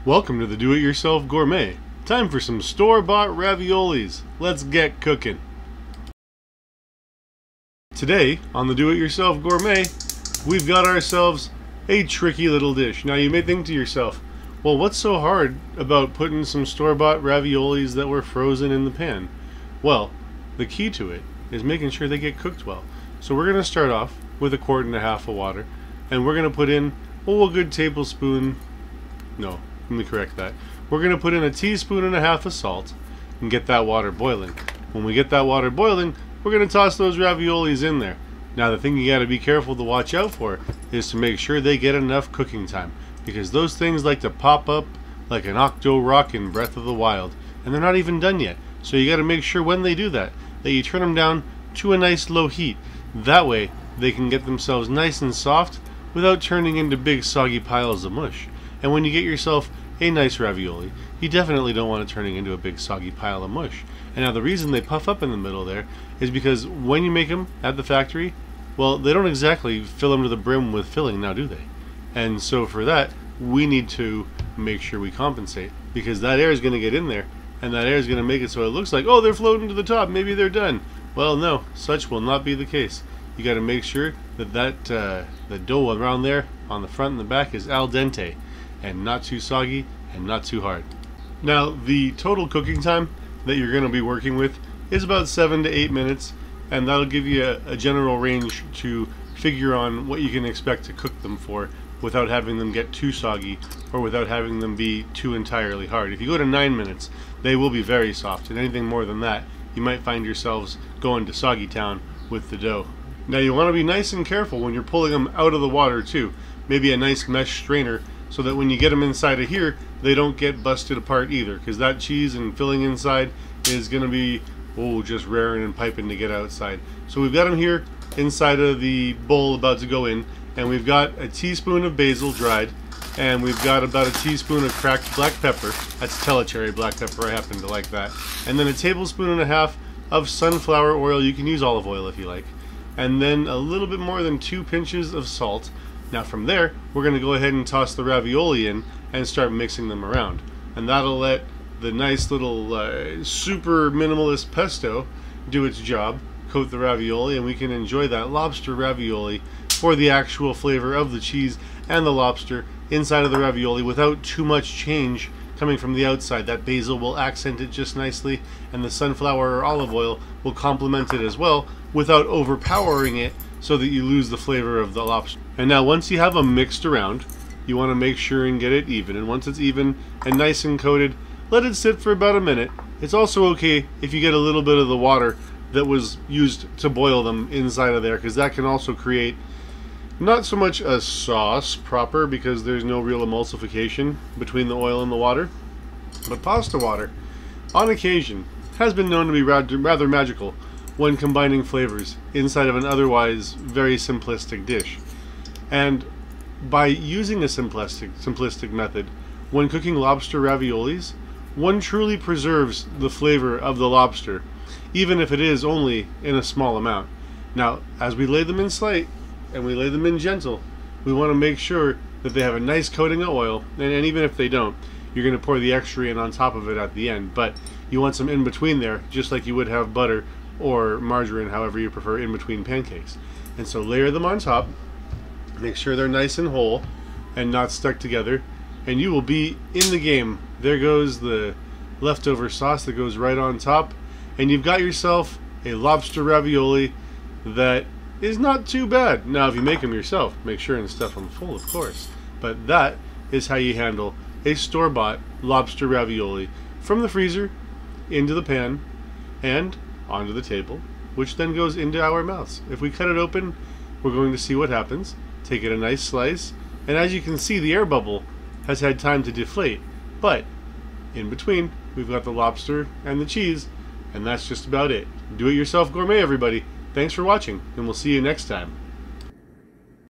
Welcome to the Do-It-Yourself Gourmet. Time for some store-bought raviolis. Let's get cooking. Today, on the Do-It-Yourself Gourmet, we've got ourselves a tricky little dish. Now you may think to yourself, well, what's so hard about putting some store-bought raviolis that were frozen in the pan? Well, the key to it is making sure they get cooked well. So we're going to start off with 1.5 quarts of water, and we're going to put in, a good tablespoon, no, let me correct that. We're going to put in 1.5 teaspoons of salt and get that water boiling. When we get that water boiling, we're going to toss those raviolis in there. Now the thing you got to be careful to watch out for is to make sure they get enough cooking time, because those things like to pop up like an Octo Rock in Breath of the Wild, and they're not even done yet. So you got to make sure when they do that you turn them down to a nice low heat. That way they can get themselves nice and soft without turning into big soggy piles of mush. And when you get yourself a nice ravioli, you definitely don't want it turning into a big soggy pile of mush. And now the reason they puff up in the middle there is because when you make them at the factory, well, they don't exactly fill them to the brim with filling, now do they? And so for that, we need to make sure we compensate, because that air is going to get in there, and that air is going to make it so it looks like, oh, they're floating to the top, maybe they're done. Well, no, such will not be the case. You got to make sure that the dough around there on the front and the back is al dente, and not too soggy and not too hard. Now the total cooking time that you're going to be working with is about 7 to 8 minutes, and that'll give you a general range to figure on what you can expect to cook them for without having them get too soggy or without having them be too entirely hard. If you go to 9 minutes, they will be very soft, and anything more than that, you might find yourselves going to soggy town with the dough. Now you want to be nice and careful when you're pulling them out of the water too. Maybe a nice mesh strainer, so that when you get them inside of here, they don't get busted apart either, because that cheese and filling inside is going to be, just raring and piping to get outside. So we've got them here inside of the bowl about to go in, and we've got 1 teaspoon of basil dried, and we've got about 1 teaspoon of cracked black pepper. That's Telecherry black pepper, I happen to like that. And then 1.5 tablespoons of sunflower oil. You can use olive oil if you like. And then a little bit more than 2 pinches of salt. Now from there, we're going to go ahead and toss the ravioli in and start mixing them around. And that'll let the nice little super minimalist pesto do its job, coat the ravioli, and we can enjoy that lobster ravioli for the actual flavor of the cheese and the lobster inside of the ravioli without too much change coming from the outside. That basil will accent it just nicely, and the sunflower or olive oil will complement it as well without overpowering it so that you lose the flavor of the lobster. And now once you have them mixed around, you want to make sure and get it even. And once it's even and nice and coated, let it sit for about a minute. It's also okay if you get a little bit of the water that was used to boil them inside of there, because that can also create not so much a sauce proper, because there's no real emulsification between the oil and the water, but pasta water on occasion has been known to be rather magical when combining flavors inside of an otherwise very simplistic dish. And by using a simplistic method when cooking lobster raviolis, one truly preserves the flavor of the lobster, even if it is only in a small amount. Now, as we lay them in slight and we lay them in gentle, we want to make sure that they have a nice coating of oil, and even if they don't, you're going to pour the extra in on top of it at the end, but you want some in between there, just like you would have butter or margarine, however you prefer, in between pancakes. And so layer them on top, make sure they're nice and whole and not stuck together, and you will be in the game. There goes the leftover sauce that goes right on top, and you've got yourself a lobster ravioli that is not too bad. Now if you make them yourself, make sure and stuff them full, of course, but that is how you handle a store-bought lobster ravioli from the freezer into the pan and onto the table, which then goes into our mouths. If we cut it open, we're going to see what happens. Take it a nice slice, and as you can see, the air bubble has had time to deflate, but in between we've got the lobster and the cheese, and that's just about it. Do it yourself gourmet, everybody. Thanks for watching, and we'll see you next time.